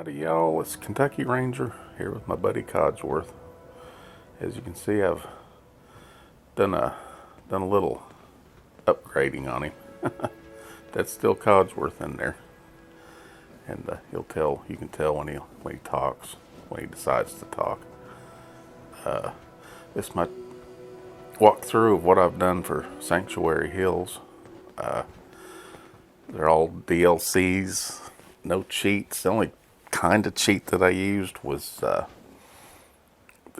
Howdy y'all, it's Kentucky Ranger here with my buddy Codsworth. As you can see, I've done a little upgrading on him. That's still Codsworth in there, and you can tell when he talks, when he decides to talk. This is my walkthrough of what I've done for Sanctuary Hills. They're all DLCs, no cheats. The only kind of cheat that I used was the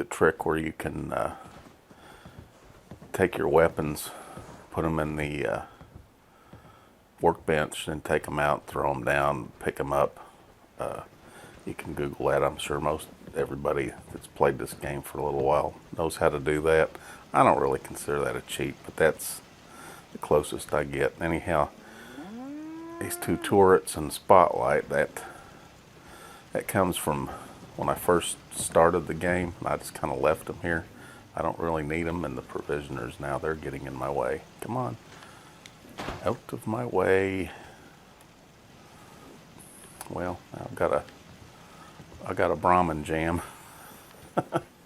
trick where you can take your weapons, put them in the workbench, and take them out, throw them down, pick them up. You can Google that. I'm sure everybody that's played this game for a little while knows how to do that. I don't really consider that a cheat, but that's the closest I get. Anyhow, these two turrets and spotlight, that comes from when I first started the game. I just kind of left them here. I don't really need them, and the provisioners now, they're getting in my way. Come on, out of my way. Well, I got a Brahmin jam.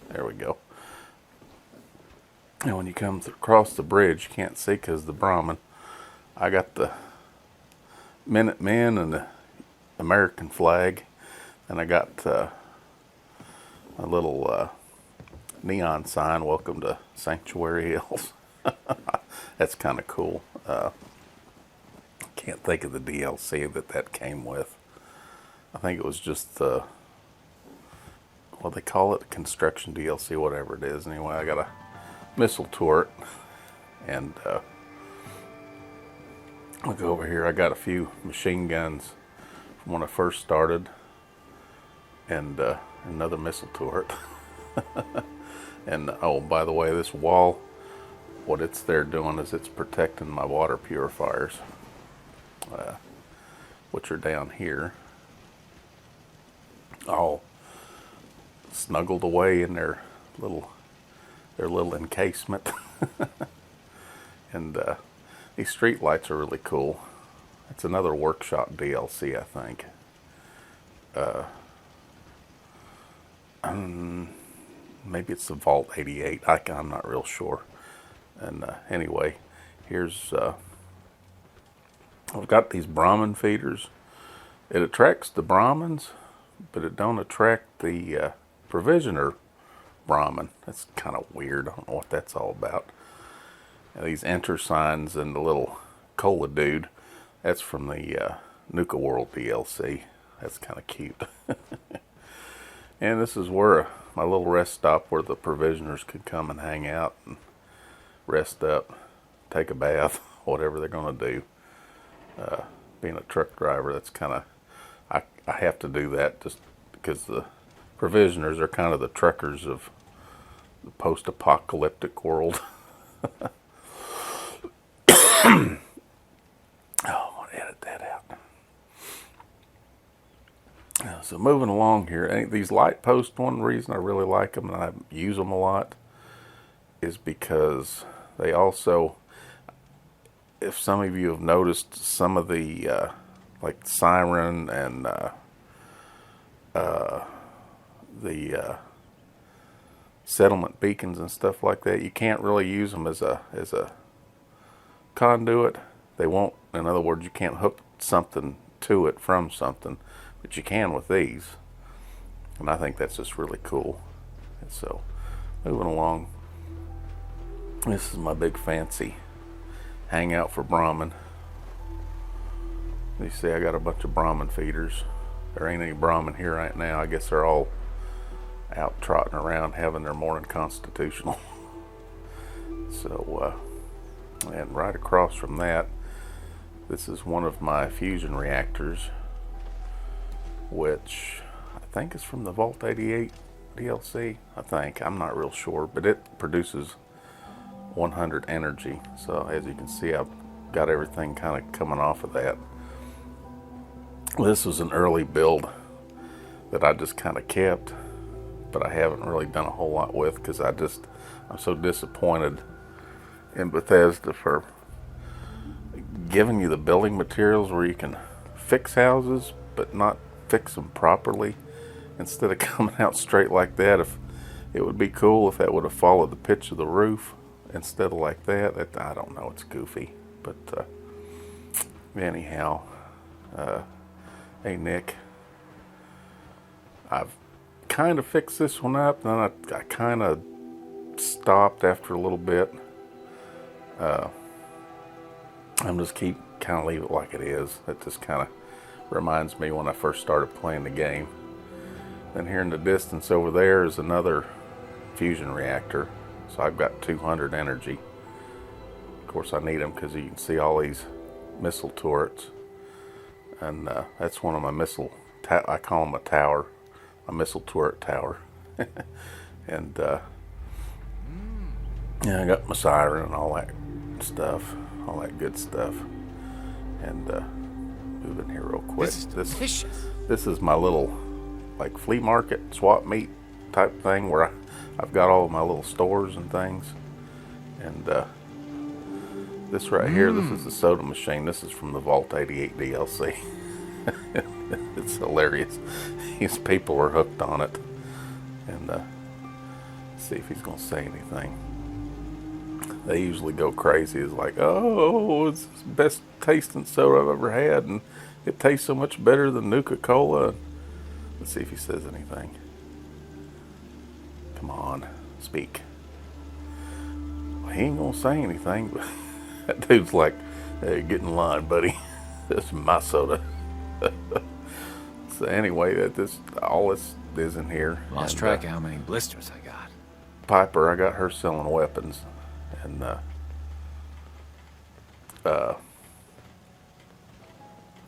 There we go. And when you come across the bridge, you can't see because the Brahmin. I got the Minutemen and the American flag, and I got a little neon sign, "Welcome to Sanctuary Hills." That's kind of cool. Can't think of the DLC that came with. I think it was just the, what they call it, construction DLC, whatever it is. Anyway, I got a missile turret, and look over here. I got a few machine guns from when I first started, and another missile turret. And oh, by the way, this wall, what it's there doing is it's protecting my water purifiers, which are down here, all snuggled away in their little encasement. And these street lights are really cool. It's another workshop DLC, I think. Maybe it's the Vault 88. I'm not real sure. And anyway, here's I've got these Brahmin feeders. It attracts the Brahmins, but it don't attract the provisioner Brahmin. That's kind of weird. I don't know what that's all about. And these enter signs and the little cola dude, that's from the Nuka World DLC. That's kind of cute. And this is where my little rest stop, where the provisioners could come and hang out and rest up, take a bath, whatever they're going to do. Being a truck driver, that's kind of, I have to do that just because the provisioners are kind of the truckers of the post-apocalyptic world. Oh, I want to edit that out. So moving along here, these light posts, one reason I really like them and I use them a lot is because they also, if some of you have noticed, some of the like siren and the settlement beacons and stuff like that, you can't really use them as a conduit. They won't, in other words, you can't hook something to it from something, but you can with these, and I think that's just really cool. And so, moving along, this is my big fancy hangout for Brahmin. You see, I got a bunch of Brahmin feeders. There ain't any Brahmin here right now. I guess they're all out trotting around having their morning constitutional. So, and right across from that, this is one of my fusion reactors, which I think is from the Vault 88 DLC. I'm not real sure, but it produces 100 energy. So as you can see, I've got everything kind of coming off of that. This was an early build that I just kind of kept, but I haven't really done a whole lot with because I'm so disappointed in Bethesda for giving you the building materials where you can fix houses, but not fix them properly instead of coming out straight like that. If it would be cool if that would have followed the pitch of the roof instead of like that. I don't know, it's goofy. But anyhow, hey Nick, I've kind of fixed this one up, then I kind of stopped after a little bit. I'm just kind of leave it like it is. It just kind of reminds me when I first started playing the game. Then here in the distance over there is another fusion reactor. So I've got 200 energy. Of course I need them because you can see all these missile turrets. And that's one of my missile, I call them a tower, a missile turret tower. And yeah, I got my siren and all that stuff, all that good stuff. And move in here real quick. This is my little like flea market swap meet type thing where I've got all of my little stores and things. And this right here, this is the soda machine. This is from the Vault 88 DLC. It's hilarious. These people are hooked on it. And see if he's gonna say anything. They usually go crazy. It's like, oh, it's the best tasting soda I've ever had, and it tastes so much better than Nuka-Cola. Let's see if he says anything. Come on, speak. Well, he ain't gonna say anything, but that dude's like, hey, get in line, buddy. This is my soda. So anyway, all this is in here. Lost track of how many blisters I got. Piper, I got her selling weapons. And oh,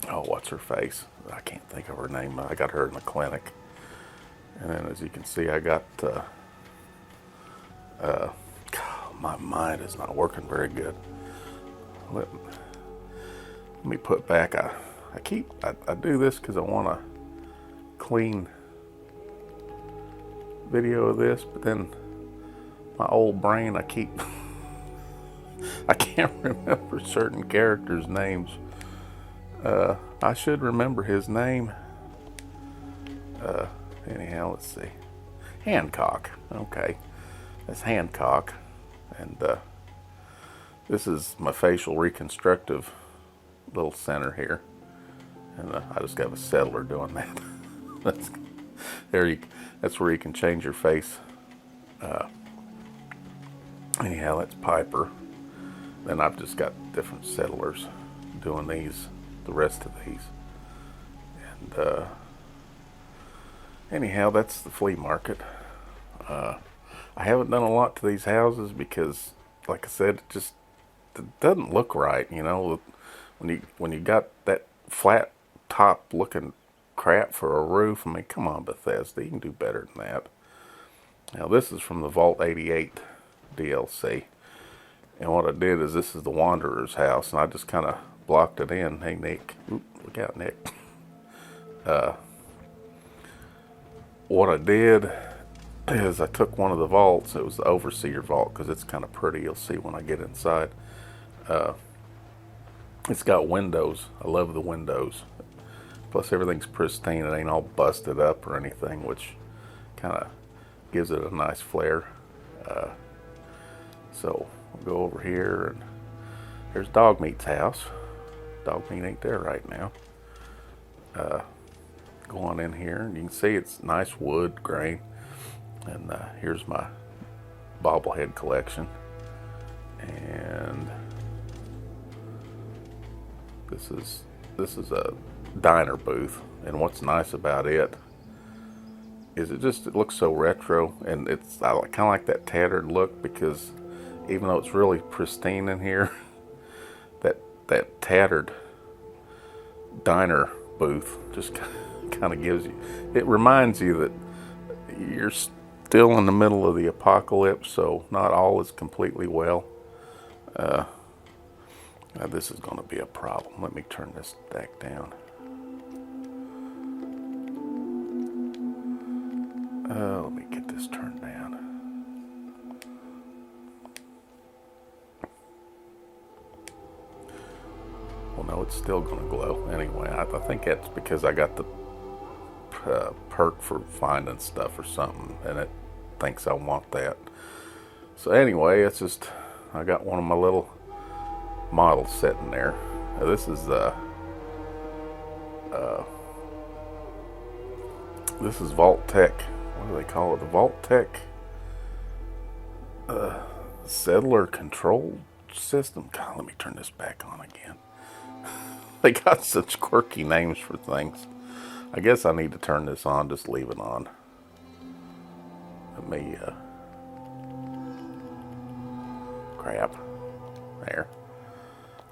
what's her face? I can't think of her name. I got her in the clinic. And then as you can see, I got God, my mind is not working very good. Let me put back. I do this because I want a clean video of this, but then my old brain, I can't remember certain characters' names. I should remember his name. Anyhow, let's see. Hancock. Okay. That's Hancock. And this is my facial reconstructive little center here. And I just got a settler doing that. That's where you can change your face. Anyhow, that's Piper. Then I've just got different settlers doing the rest of these. And anyhow, that's the flea market. I haven't done a lot to these houses because, like I said, it doesn't look right. You know, when you got that flat top looking crap for a roof. I mean, come on, Bethesda, you can do better than that. Now this is from the Vault 88 DLC. And what I did is, this is the Wanderer's house, and I just kind of blocked it in. Hey, Nick. Oop, look out, Nick. What I did is I took one of the vaults. It was the Overseer vault because it's kind of pretty. You'll see when I get inside. It's got windows. I love the windows. Plus, everything's pristine. It ain't all busted up or anything, which kind of gives it a nice flair. So we'll go over here, and there's Dogmeat's house. Dogmeat ain't there right now. Go on in here, and you can see it's nice wood grain. And here's my bobblehead collection. And this is a diner booth. And what's nice about it is it looks so retro, and I kind of like that tattered look, because even though it's really pristine in here, that tattered diner booth just kind of it reminds you that you're still in the middle of the apocalypse, so not all is completely well. Now this is going to be a problem. Let me turn this back down. Let me get this turned down. Well, no, it's still going to glow. Anyway, I think that's because I got the perk for finding stuff or something, and it thinks I want that. So anyway, it's just, I got one of my little models sitting there. Now this is Vault Tech. What do they call it? The Vault Tech settler control system. God, let me turn this back on again. They got such quirky names for things. I guess I need to turn this on. Just leave it on. Let me crap. There.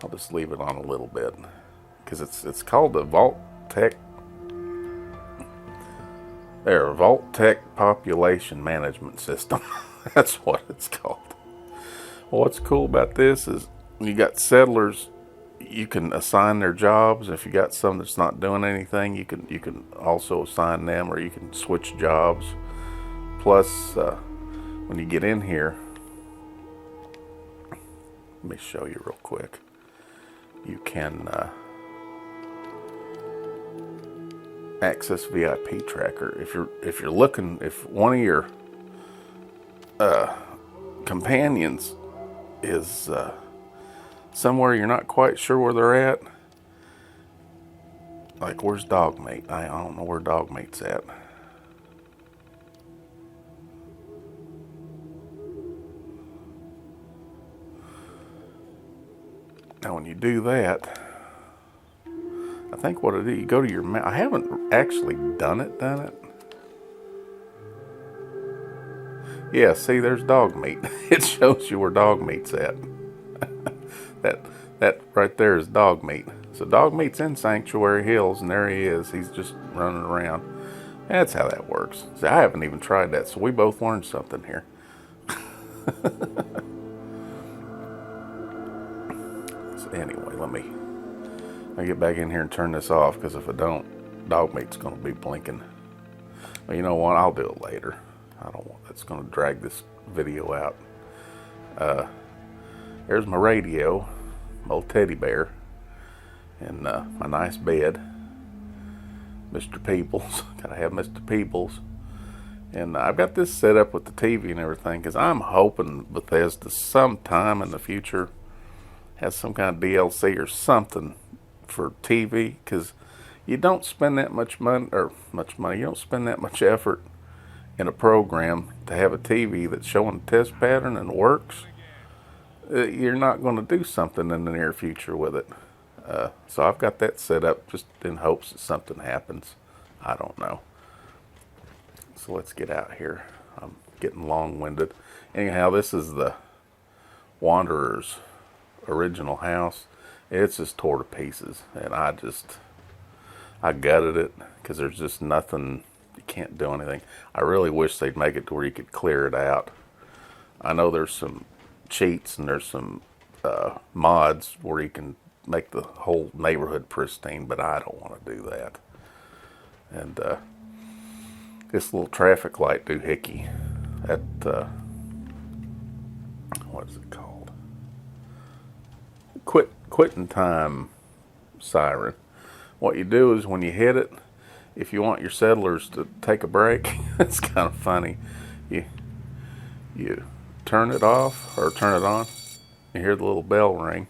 I'll just leave it on a little bit because it's called the Vault Tech. There, Vault Tech Population Management System. That's what it's called. Well, what's cool about this is you got settlers. You can assign their jobs. If you got some that's not doing anything, you can also assign them, or you can switch jobs. Plus, when you get in here, let me show you real quick. You can access VIP tracker. If you're looking, if one of your companions is somewhere you're not quite sure where they're at, like where's Dogmate? I don't know where Dogmate's at. Now when you do that, I think what it is, you go to your map. I haven't actually done it. Yeah, see, there's Dogmeat. It shows you where Dogmeat's at. that right there is Dogmeat. So Dogmeat's in Sanctuary Hills, and there he is. He's just running around. That's how that works. See, I haven't even tried that, so we both learned something here. So anyway, let me get back in here and turn this off, because if I don't, Dogmeat's going to be blinking. Well, you know what? I'll do it later. I don't want that's going to drag this video out. There's my radio, my old teddy bear, and my nice bed. Mr. Peebles. Gotta have Mr. Peebles. And I've got this set up with the TV and everything, because I'm hoping Bethesda sometime in the future has some kind of DLC or something for TV, because you don't spend that much money, you don't spend that much effort in a program to have a TV that's showing a test pattern and works. You're not going to do something in the near future with it. So I've got that set up just in hopes that something happens. I don't know. So let's get out here. I'm getting long-winded. Anyhow, this is the Wanderer's original house. It's just tore to pieces, and I gutted it because there's just nothing. You can't do anything. I really wish they'd make it to where you could clear it out. I know there's some cheats and there's some mods where you can make the whole neighborhood pristine, but I don't want to do that. And this little traffic light doohickey, that what is it called? Quitting time siren. What you do is when you hit it, if you want your settlers to take a break, it's kind of funny. You turn it off or turn it on. You hear the little bell ring.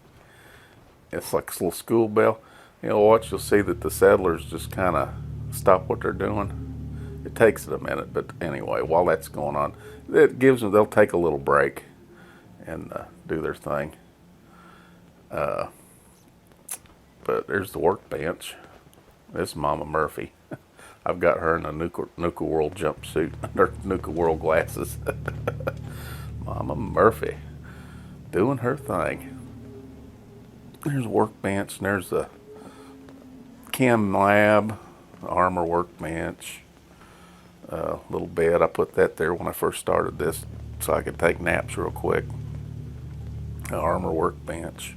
It's like a little school bell. You'll see that the settlers just kind of stop what they're doing. It takes it a minute, but anyway, while that's going on, they'll take a little break and do their thing. But there's the workbench. This is Mama Murphy. I've got her in a Nuka World jumpsuit, or Nuka World glasses. Mama Murphy doing her thing. There's a workbench, and there's the chem lab, armor workbench, little bed. I put that there when I first started this so I could take naps real quick. Armor workbench.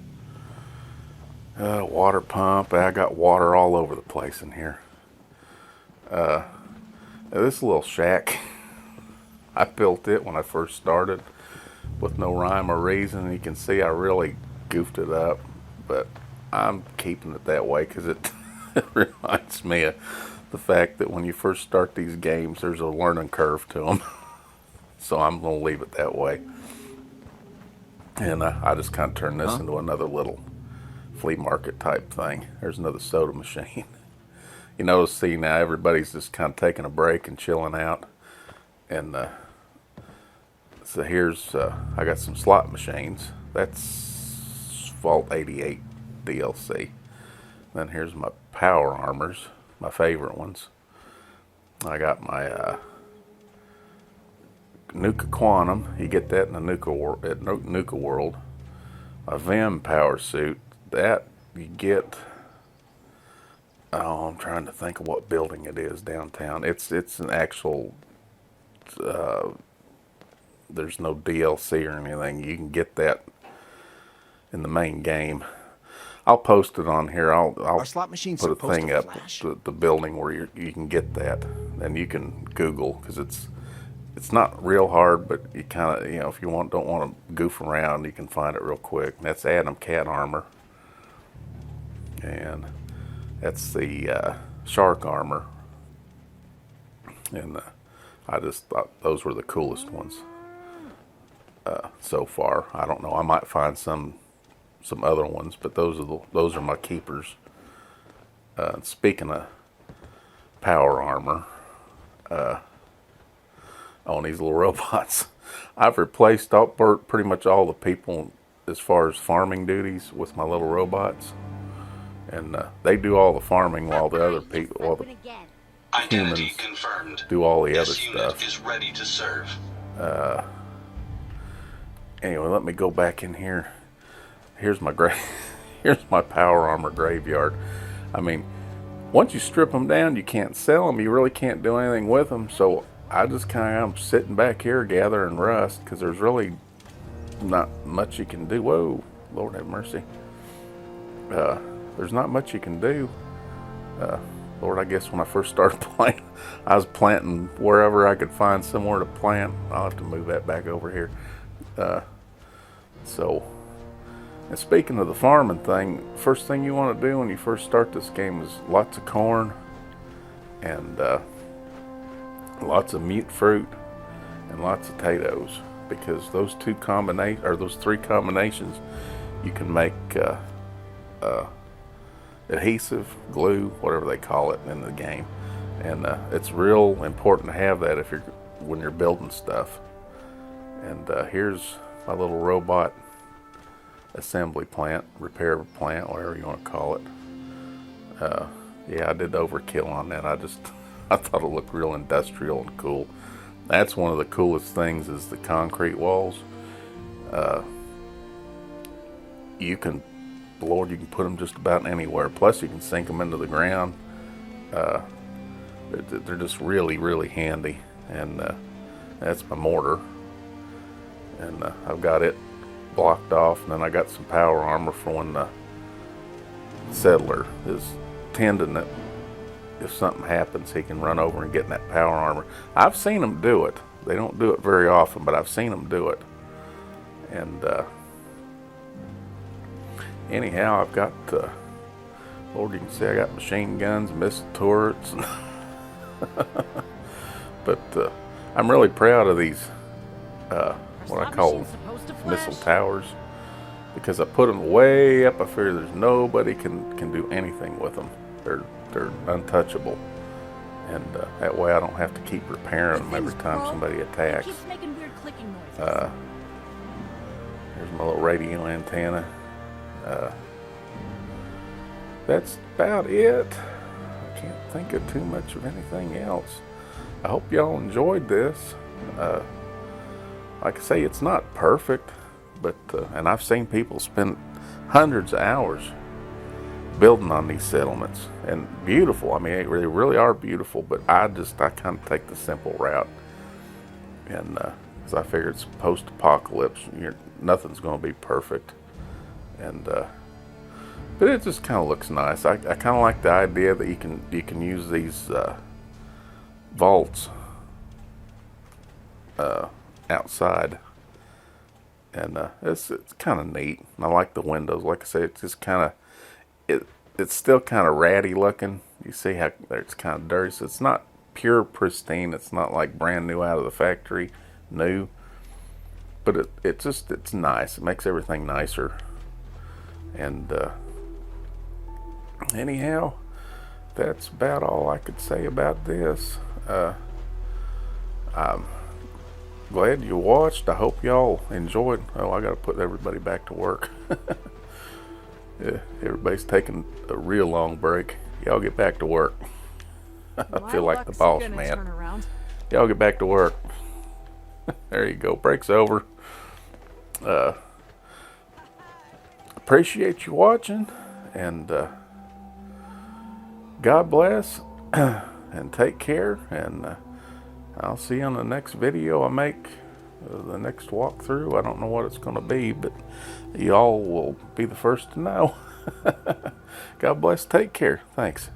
Water pump. I got water all over the place in here. This little shack, I built it when I first started with no rhyme or reason. You can see I really goofed it up, but I'm keeping it that way because it reminds me of the fact that when you first start these games, there's a learning curve to them. So I'm going to leave it that way. And I just kind of turned this into another little flea market type thing. There's another soda machine. You notice, see, now everybody's just kind of taking a break and chilling out. And so here's, I got some slot machines. That's Vault 88 DLC. Then here's my power armors, my favorite ones. I got my Nuka Quantum. You get that in the Nuka World. My Vim power suit. That you get. Oh, I'm trying to think of what building it is downtown. It's an actual. There's no DLC or anything. You can get that in the main game. I'll post it on here. I'll slot machines put a supposed thing to up, flash? the building where you can get that, and you can Google, because it's not real hard, but you kind of, if you don't want to goof around, you can find it real quick. And that's Adam Cat armor, and that's the shark armor, and I just thought those were the coolest ones so far. I don't know. I might find some other ones, but those are my keepers. Speaking of power armor, on these little robots, I've replaced pretty much all the people as far as farming duties with my little robots, and they do all the farming while the other people, while the humans do all the other stuff. Is ready to serve. Anyway, let me go back in here. Here's my here's my power armor graveyard. I mean, once you strip them down, you can't sell them. You really can't do anything with them. So I just kind of am sitting back here gathering rust, because there's really not much you can do. Whoa, Lord have mercy. There's not much you can do. Lord, I guess when I first started playing, I was planting wherever I could find somewhere to plant. I'll have to move that back over here. And speaking of the farming thing, first thing you want to do when you first start this game is lots of corn and lots of mute fruit and lots of potatoes, because those three combinations, you can make adhesive, glue, whatever they call it in the game, and it's real important to have that when you're building stuff. And here's my little robot assembly plant, repair plant, whatever you want to call it. Yeah, I did overkill on that. I thought it looked real industrial and cool. That's one of the coolest things, is the concrete walls. You can put them just about anywhere. Plus, you can sink them into the ground. They're just really, really handy. And that's my mortar. And I've got it blocked off, and then I got some power armor for when the settler is tending that if something happens, he can run over and get in that power armor. I've seen them do it. They don't do it very often, but I've seen them do it. And anyhow, I've got Lord, you can see I got machine guns, missile turrets, but I'm really proud of these what I call missile towers, because I put them way up. I figure there's nobody can do anything with them. They're untouchable, and that way I don't have to keep repairing them every time somebody attacks. Here's my little radio antenna. That's about it. I can't think of too much of anything else. I hope y'all enjoyed this. Like I say, it's not perfect, but and I've seen people spend hundreds of hours building on these settlements, and beautiful. I mean, they really are beautiful, but I kind of take the simple route, and because I figure it's post-apocalypse, nothing's going to be perfect, and but it just kind of looks nice. I kind of like the idea that you can use these vaults outside, and it's kind of neat. And I like the windows. Like I say, it's just kind of it's still kind of ratty looking. You see how it's kind of dirty. So it's not pure pristine. It's not like brand new out of the factory, new. But it's nice. It makes everything nicer. And anyhow, that's about all I could say about this. I'm glad you watched. I hope y'all enjoyed. Oh, I gotta put everybody back to work. Yeah, everybody's taking a real long break. Y'all get back to work. I feel like the boss, man. Y'all get back to work. There you go. Break's over. Appreciate you watching, and God bless, and take care, and I'll see you on the next video I make, the next walkthrough. I don't know what it's going to be, but y'all will be the first to know. God bless. Take care. Thanks.